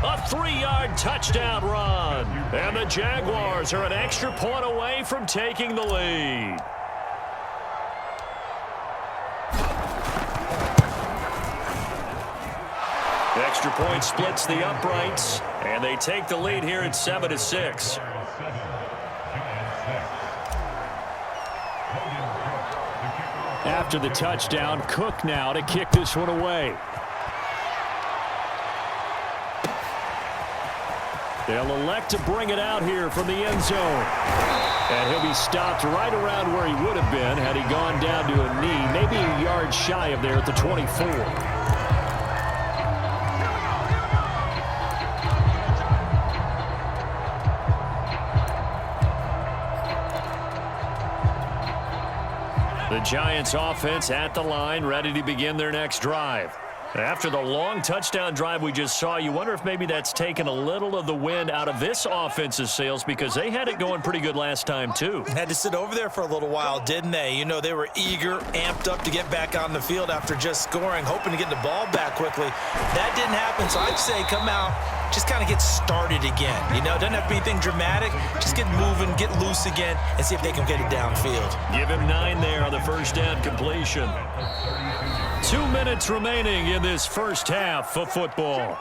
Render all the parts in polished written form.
A 3-yard touchdown run. And the Jaguars are an extra point away from taking the lead. Extra point splits the uprights, and they take the lead here at 7-6. After the touchdown, Cook now to kick this one away. They'll elect to bring it out here from the end zone. And he'll be stopped right around where he would have been had he gone down to a knee, maybe a yard shy of there at the 24. The Giants offense at the line, ready to begin their next drive. After the long touchdown drive we just saw, you wonder if maybe that's taken a little of the wind out of this offense's sails, because they had it going pretty good last time too. Had to sit over there for a little while, didn't they? You know, they were eager, amped up to get back on the field after just scoring, hoping to get the ball back quickly. That didn't happen, so I'd say come out, just kind of get started again. You know, doesn't have to be anything dramatic. Just get moving, get loose again, and see if they can get it downfield. Give him 9 there on the first down completion. 2 minutes remaining in this first half of football.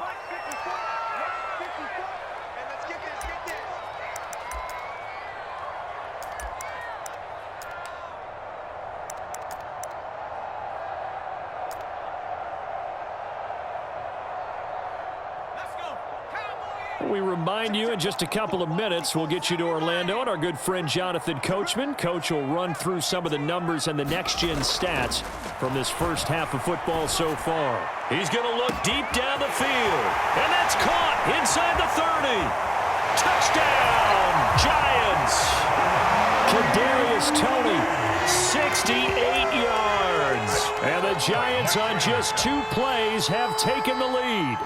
We remind you in just a couple of minutes we'll get you to Orlando and our good friend Jonathan Coachman. Coach will run through some of the numbers and the next-gen stats from this first half of football so far. He's going to look deep down the field. And that's caught inside the 30. Touchdown, Giants. Kadarius Toney, 68 yards. And the Giants on just 2 plays have taken the lead.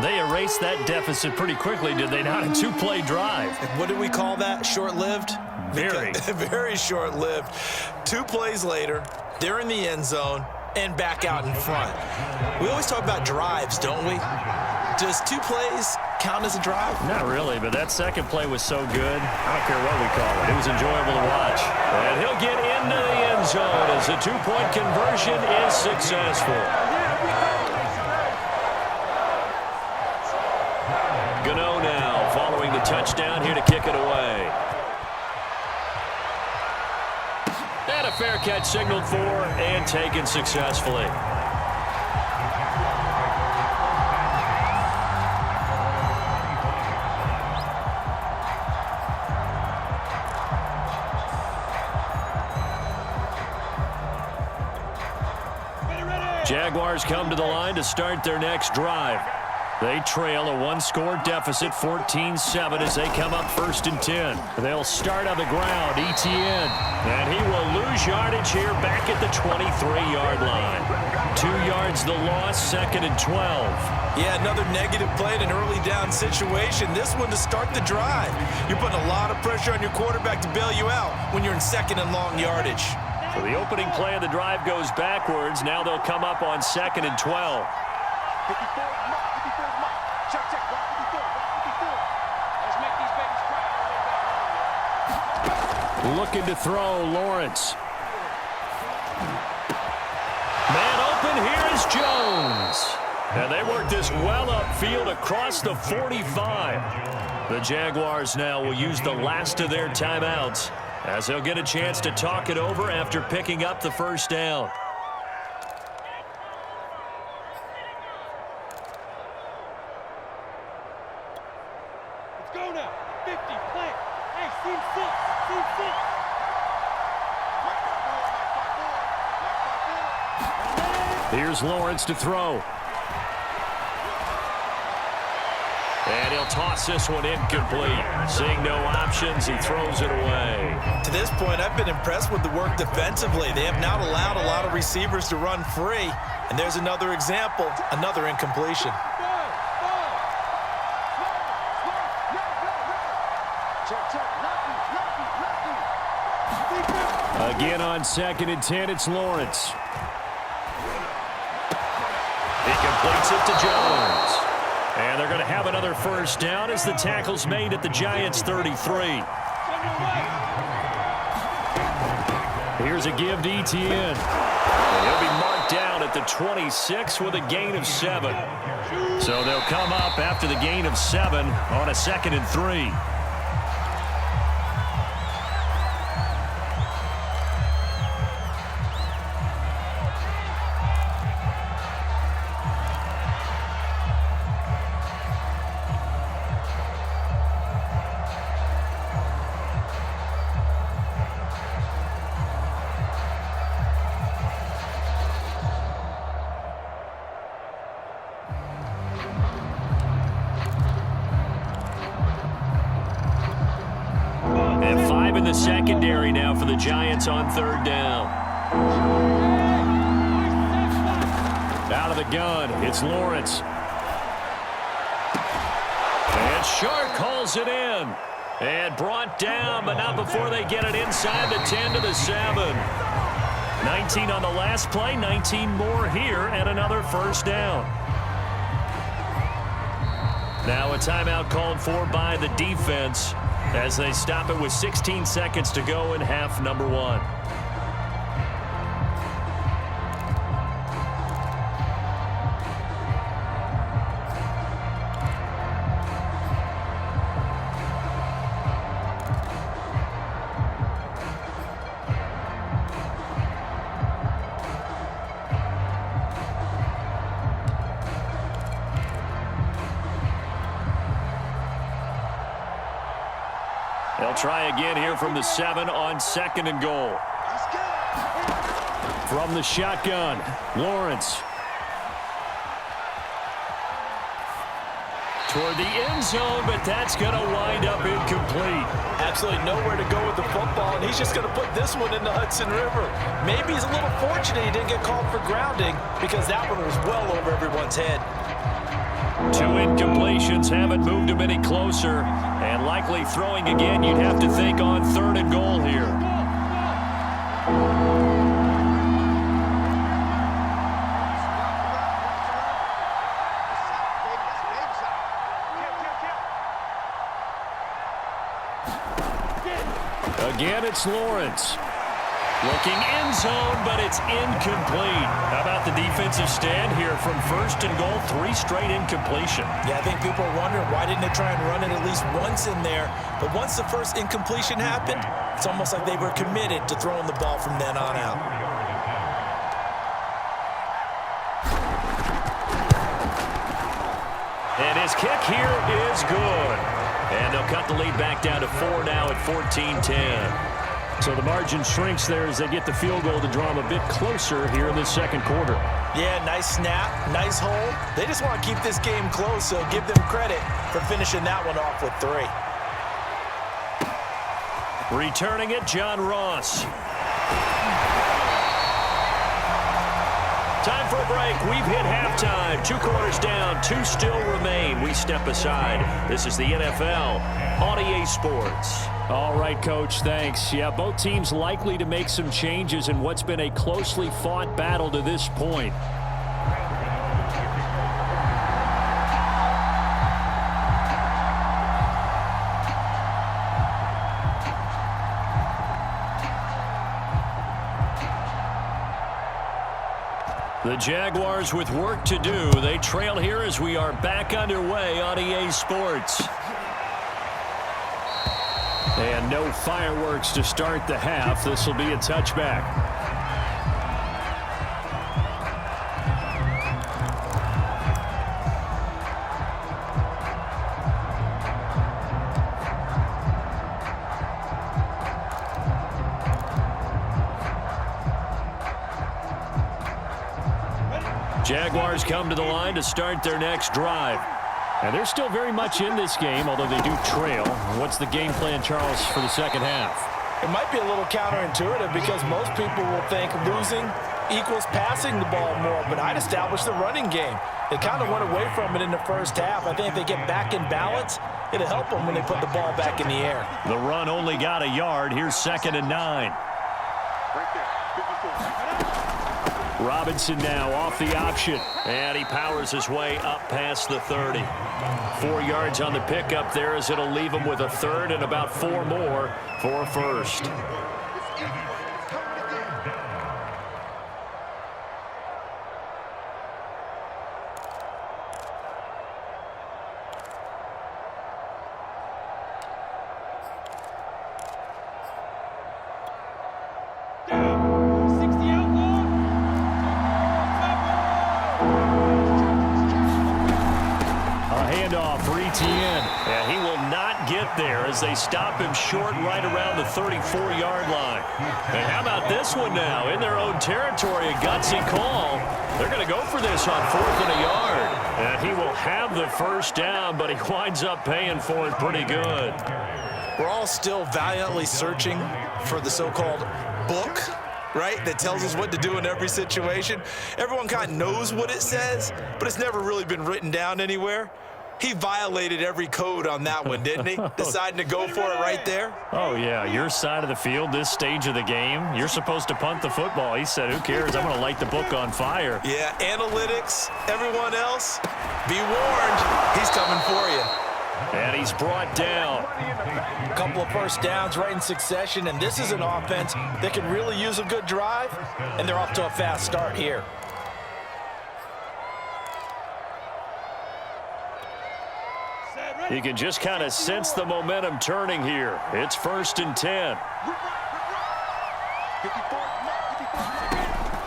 They erased that deficit pretty quickly, did they not? A 2-play drive. What did we call that? Short-lived? Very. Very short-lived. 2 plays later, they're in the end zone and back out in front. We always talk about drives, don't we? Does 2 plays count as a drive? Not really, but that second play was so good. I don't care what we call it. It was enjoyable to watch. And he'll get into the end zone as the 2-point conversion is successful. Gano now following the touchdown here to kick it away. And a fair catch signaled for and taken successfully. Jaguars come to the line to start their next drive. They trail a 1-score deficit, 14-7, as they come up 1st and 10. They'll start on the ground, Etienne. And he will lose yardage here back at the 23-yard line. 2 yards the loss, 2nd and 12. Yeah, another negative play in an early down situation. This one to start the drive. You're putting a lot of pressure on your quarterback to bail you out when you're in 2nd and long yardage. So the opening play of the drive goes backwards. Now they'll come up on 2nd and 12. Looking to throw, Lawrence. Man open, here is Jones. And they work this well upfield across the 45. The Jaguars now will use the last of their timeouts as they'll get a chance to talk it over after picking up the first down. Let's go now. 50, play. Hey, team 6, team 6. Here's Lawrence to throw. And he'll toss this one incomplete. Seeing no options, he throws it away. To this point, I've been impressed with the work defensively. They have not allowed a lot of receivers to run free. And there's another example, another incompletion. Again on 2nd and 10, it's Lawrence. He completes it to Jones. And they're going to have another first down as the tackle's made at the Giants' 33. Here's a give to Etienne. And he'll be marked down at the 26 with a gain of 7. So they'll come up after the gain of 7 on a 2nd and 3. And 5 in the secondary now for the Giants on 3rd down. Out of the gun, it's Lawrence. And Shark calls it in. And brought down, but not before they get it inside the 10 to the 7. 19 on the last play, 19 more here, and another first down. Now a timeout called for by the defense as they stop it with 16 seconds to go in half number 1. They'll try again here from the 7 on 2nd and goal. From the shotgun, Lawrence. Toward the end zone, but that's going to wind up incomplete. Absolutely nowhere to go with the football, and he's just going to put this one in the Hudson River. Maybe he's a little fortunate he didn't get called for grounding because that one was well over everyone's head. 2 incompletions haven't moved him any closer, and likely throwing again, you'd have to think on 3rd and goal here. Again, it's Lawrence. Looking end zone, but it's incomplete. How about the defensive stand here from 1st and goal? 3 straight incompletion. Yeah, I think people are wondering why didn't they try and run it at least once in there. But once the first incompletion happened, it's almost like they were committed to throwing the ball from then on out. And his kick here is good. And they'll cut the lead back down to 4 now at 14-10. So the margin shrinks there as they get the field goal to draw them a bit closer here in the 2nd quarter. Yeah, nice snap, nice hold. They just want to keep this game close, so give them credit for finishing that one off with 3. Returning it, John Ross. Time for a break. We've hit halftime. 2 quarters down, 2 still remain. We step aside. This is the NFL on EA Sports. All right, Coach, thanks. Yeah, both teams likely to make some changes in what's been a closely fought battle to this point. The Jaguars with work to do. They trail here as we are back underway on EA Sports. And no fireworks to start the half. This will be a touchback. Jaguars come to the line to start their next drive. And they're still very much in this game, although they do trail. What's the game plan, Charles, for the second half? It might be a little counterintuitive because most people will think losing equals passing the ball more, but I'd establish the running game. They kind of went away from it in the first half. I think if they get back in balance, it'll help them when they put the ball back in the air. The run only got a yard. Here's 2nd and 9. Right there. 54. Robinson now off the option. And he powers his way up past the 30. 4 yards on the pickup there as it'll leave him with a third and about 4 more for a first. And he will not get there as they stop him short right around the 34-yard line. And how about this one now? In their own territory, a gutsy call. They're going to go for this on 4th and a yard. And he will have the first down, but he winds up paying for it pretty good. We're all still valiantly searching for the so-called book, right, that tells us what to do in every situation. Everyone kind of knows what it says, but it's never really been written down anywhere. He violated every code on that one, didn't he? Deciding to go for it right there. Oh, yeah, your side of the field, this stage of the game, you're supposed to punt the football. He said, who cares? I'm going to light the book on fire. Yeah, analytics, everyone else, be warned, he's coming for you. And he's brought down. A couple of first downs right in succession, and this is an offense that can really use a good drive, and they're off to a fast start here. You can just kind of sense the momentum turning here. It's 1st and 10.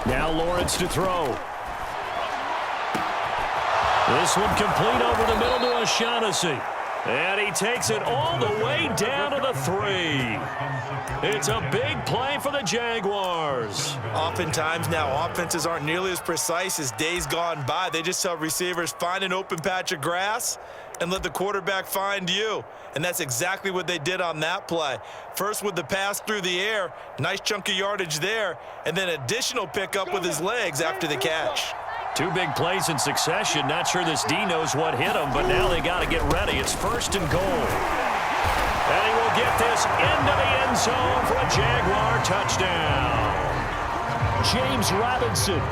Now Lawrence to throw. This one complete over the middle to O'Shaughnessy. And he takes it all the way down to the 3. It's a big play for the Jaguars. Oftentimes now offenses aren't nearly as precise as days gone by. They just tell receivers, find an open patch of grass and let the quarterback find you. And that's exactly what they did on that play. First with the pass through the air, nice chunk of yardage there, and then additional pickup with his legs after the catch. 2 big plays in succession. Not sure this D knows what hit him, but now they got to get ready. It's 1st and goal. And he will get this into the end zone for a Jaguar touchdown. James Robinson